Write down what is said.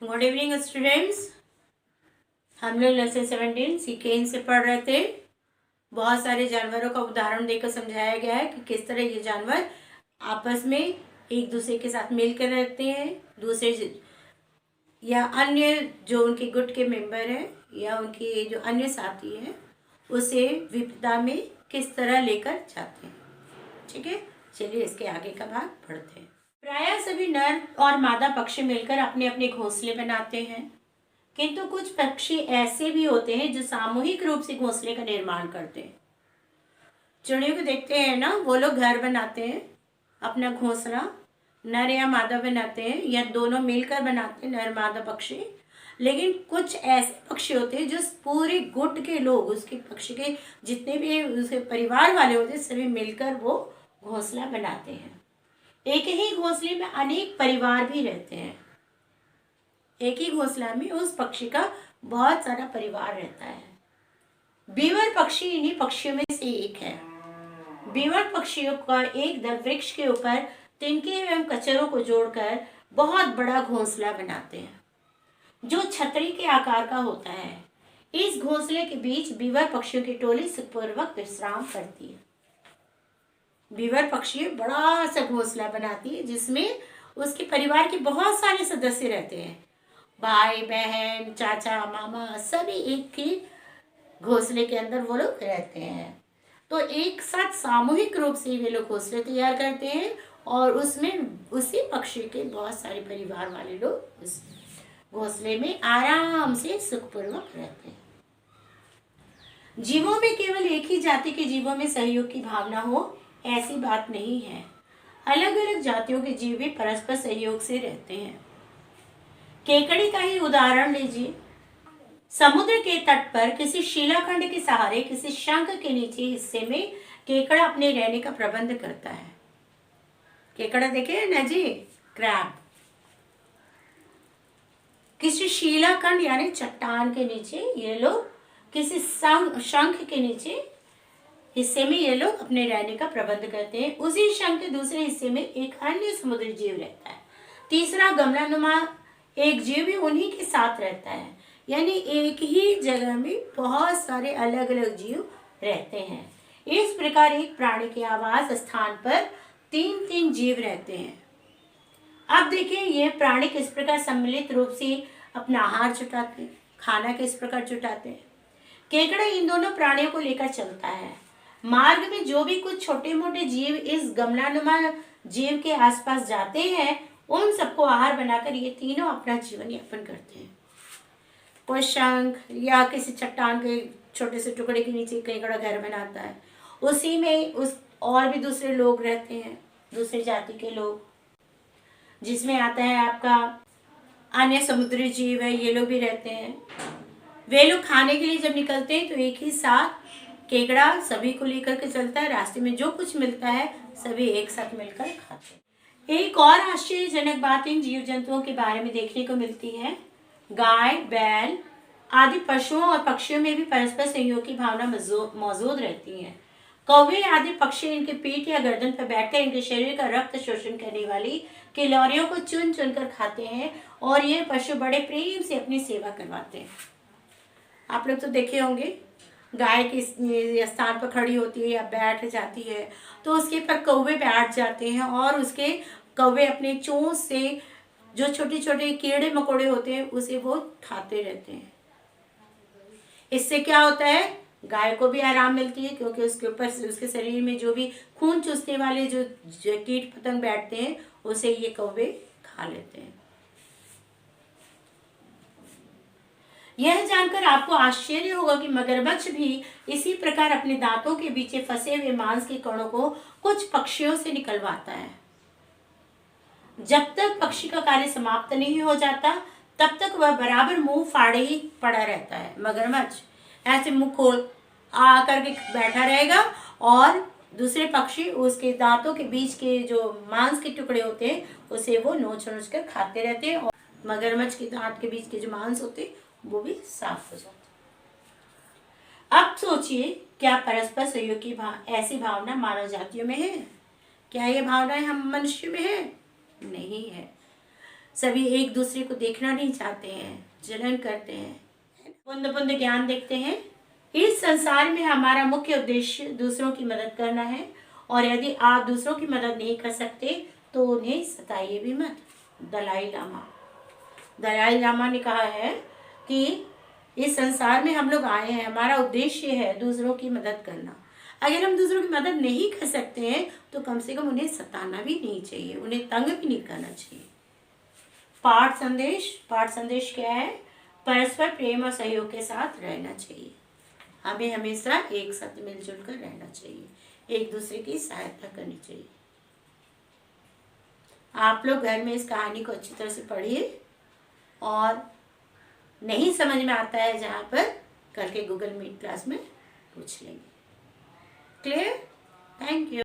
Good evening students. हम लोग lesson 17 सीकेंस से पढ़ रहे थे। बहुत सारे जानवरों का उदाहरण देकर समझाया गया है कि किस तरह ये जानवर आपस में एक दूसरे के साथ मिलकर रहते हैं, दूसरे या अन्य जो उनके गुट के मेंबर हैं या उनके जो अन्य साथी हैं उसे विपदा में किस तरह लेकर जाते हैं। ठीक है, चलिए इसके आगे का भाग पढ़ते हैं। प्रायः सभी नर और मादा पक्षी मिलकर अपने अपने घोंसले बनाते हैं, किंतु कुछ पक्षी ऐसे भी होते हैं जो सामूहिक रूप से घोंसले का निर्माण करते हैं। चिड़ियों को देखते हैं ना, वो लोग घर बनाते हैं, अपना घोंसला नर या मादा बनाते हैं या दोनों मिलकर बनाते हैं, नर मादा पक्षी। लेकिन कुछ ऐसे पक्षी होते हैं जो पूरे गुट के लोग, उसके पक्षी के जितने भी उसके परिवार वाले होते हैं, सभी मिलकर वो घोंसला बनाते हैं। एक ही घोंसले में अनेक परिवार भी रहते हैं। एक ही घोंसला में उस पक्षी का बहुत सारा परिवार रहता है। बीवर पक्षी इन्हीं पक्षियों में से एक है। बीवर पक्षियों का एक वृक्ष के ऊपर तिनके एवं कचरों को जोड़कर बहुत बड़ा घोंसला बनाते हैं, जो छतरी के आकार का होता है। इस घोंसले के बीच बीवर पक्षियों की टोली सुखपूर्वक विश्राम करती है। बीवर पक्षी बड़ा सा घोंसला बनाती है जिसमें उसके परिवार के बहुत सारे सदस्य रहते हैं। भाई बहन, चाचा, मामा, सभी एक ही घोंसले के अंदर वो लोग रहते हैं। तो एक साथ सामूहिक रूप से वे लोग घोंसले तैयार करते हैं और उसमें उसी पक्षी के बहुत सारे परिवार वाले लोग उस घोंसले में आराम से सुखपूर्वक रहते हैं। जीवों में केवल एक ही जाति के जीवों में सहयोग की भावना हो, ऐसी बात नहीं है। अलग अलग जातियों के जीव भी परस्पर सहयोग से रहते हैं। केकड़ी का ही उदाहरण लीजिए। समुद्र के तट पर किसी शिलाखंड के सहारे किसी शंख के नीचे हिस्से में केकड़ा अपने रहने का प्रबंध करता है। केकड़ा देखे ना जी, क्रैब। किसी शिलाखंड यानी चट्टान के नीचे ये लोग, किसी शंख के नीचे हिस्से में ये लोग अपने रहने का प्रबंध करते हैं। उसी शंख के दूसरे हिस्से में एक अन्य समुद्री जीव रहता है। तीसरा गमलानुमा एक जीव भी उन्हीं के साथ रहता है। यानी एक ही जगह में बहुत सारे अलग अलग जीव रहते हैं। इस प्रकार एक प्राणी के आवास स्थान पर 3-3 जीव रहते हैं। अब देखिए ये प्राणी किस प्रकार सम्मिलित रूप से अपना आहार जुटाते हैं, खाना किस प्रकार जुटाते हैं। केकड़ा इन दोनों प्राणियों को लेकर चलता है। मार्ग में जो भी कुछ छोटे मोटे जीव इस गमलानुमा जीव के आसपास जाते हैं, उन सबको आहार बनाकर ये तीनों अपना जीवन यापन करते हैं। कोई शंख या किसी चट्टान के छोटे से टुकड़े के नीचे केकड़ा घर बनाता है। उसी में उस और भी दूसरे लोग रहते हैं, दूसरी जाति के लोग, जिसमें आता है आपका अन्य समुद्री जीव है, ये लोग भी रहते हैं। वे लोग खाने के लिए जब निकलते हैं तो एक ही साथ केकड़ा सभी को लेकर के चलता है। रास्ते में जो कुछ मिलता है सभी एक साथ मिलकर खाते हैं। एक और आश्चर्यजनक बात इन जीव जंतुओं के बारे में देखने को मिलती है। गाय, बैल आदि पशुओं और पक्षियों में भी परस्पर सहयोग की भावना मौजूद रहती है। कौवे आदि पक्षी इनके पीठ या गर्दन पर बैठकर इनके शरीर का रक्त शोषण करने वाली कैलोरियों को चुन चुन कर खाते हैं और ये पशु बड़े प्रेम से अपनी सेवा करवाते हैं। आप लोग तो देखे होंगे, गाय किस स्थान पर खड़ी होती है या बैठ जाती है तो उसके पर कौवे बैठ जाते हैं और उसके कौवे अपने चोंच से जो छोटे छोटे कीड़े मकोड़े होते हैं उसे वो खाते रहते हैं। इससे क्या होता है, गाय को भी आराम मिलती है क्योंकि उसके ऊपर उसके शरीर में जो भी खून चूसने वाले जो कीट पतंग बैठते हैं उसे ये कौवे खा लेते हैं। यह जानकर आपको आश्चर्य होगा कि मगरमच्छ भी इसी प्रकार अपने दांतों के बीच फंसे हुए मांस के कणों को कुछ पक्षियों से निकलवाता है। जब तक पक्षी का कार्य समाप्त नहीं हो जाता तब तक वह बराबर मुंह फाड़े ही पड़ा रहता है। मगरमच्छ ऐसे मुंह खोल आ करके बैठा रहेगा और दूसरे पक्षी उसके दांतों के बीच के जो मांस के टुकड़े होते हैं उसे वो नोच नोच कर खाते रहते हैं और मगरमच्छ के दांत के बीच के जो मांस होते हैं वो भी साफ हो जाता है। अब सोचिए, क्या परस्पर सहयोग की ऐसी भावना मानव जातियों में है? क्या ये भावनाएं हम मनुष्य में है? नहीं है। सभी एक दूसरे को देखना नहीं चाहते हैं, जलन करते हैं। बुंद बुंद ज्ञान देखते हैं। इस संसार में हमारा मुख्य उद्देश्य दूसरों की मदद करना है, और यदि आप दूसरों की मदद नहीं कर सकते तो उन्हें सताइए भी मत। दलाई लामा ने कहा है कि इस संसार में हम लोग आए हैं, हमारा उद्देश्य है दूसरों की मदद करना। अगर हम दूसरों की मदद नहीं कर सकते हैं तो कम से कम उन्हें सताना भी नहीं चाहिए, उन्हें तंग भी नहीं करना चाहिए। पाठ संदेश क्या है? परस्पर प्रेम और सहयोग के साथ रहना चाहिए। हमें हमेशा एक साथ मिलजुल कर रहना चाहिए, एक दूसरे की सहायता करनी चाहिए। आप लोग घर में इस कहानी को अच्छी तरह से पढ़िए, और नहीं समझ में आता है जहाँ पर करके गूगल मीट क्लास में पूछ लेंगे। क्लियर? Thank you.